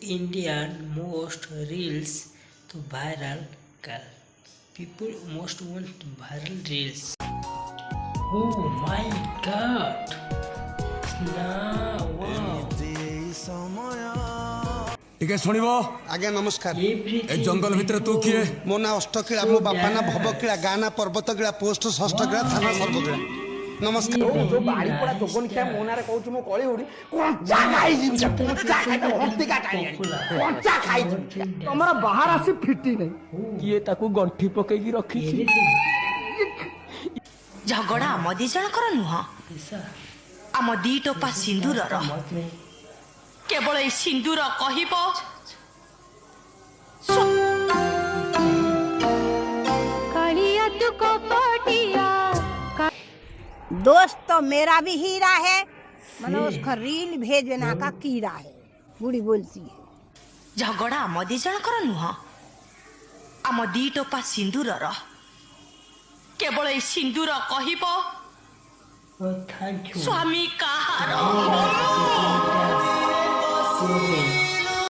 Indian most reels to viral girl. People most want viral reels. Oh my god. Now wow. टिके सुनिबो आज्ञा नमस्कार ए जंगल भितर तू किए मो ना अष्टकिला मो बापा ना भवकिला गाँ ना पर्वतकिला पोस्ट षष्ठकिला थाना सर्वकिला नमस्कार जो बाड़ी पड़ा जोगन क्या मोनारे कहू मो कळी उडी कोंचा खाई जी कोंचा खाई हत्ती का टाणी कोंचा खाई तमरा बाहर आसी फिटी नहीं किए ताकू गंठी पकेगी रखी छी झगड़ा आम दी जणकर नुह आम दी टोपा सिंदूर केवल ए सिंदूर कहिब कालिया तू कपटिया दोस्त तो मेरा भी हीरा है मतलब उसका रील भेजना का कीड़ा है बूढ़ी बोलती है झगड़ा आम दी जणकर नुह आम दी टोपा सिंदूर केवल ए सिंदूर कहिब Oh, thank you. Swami Kahar Yes.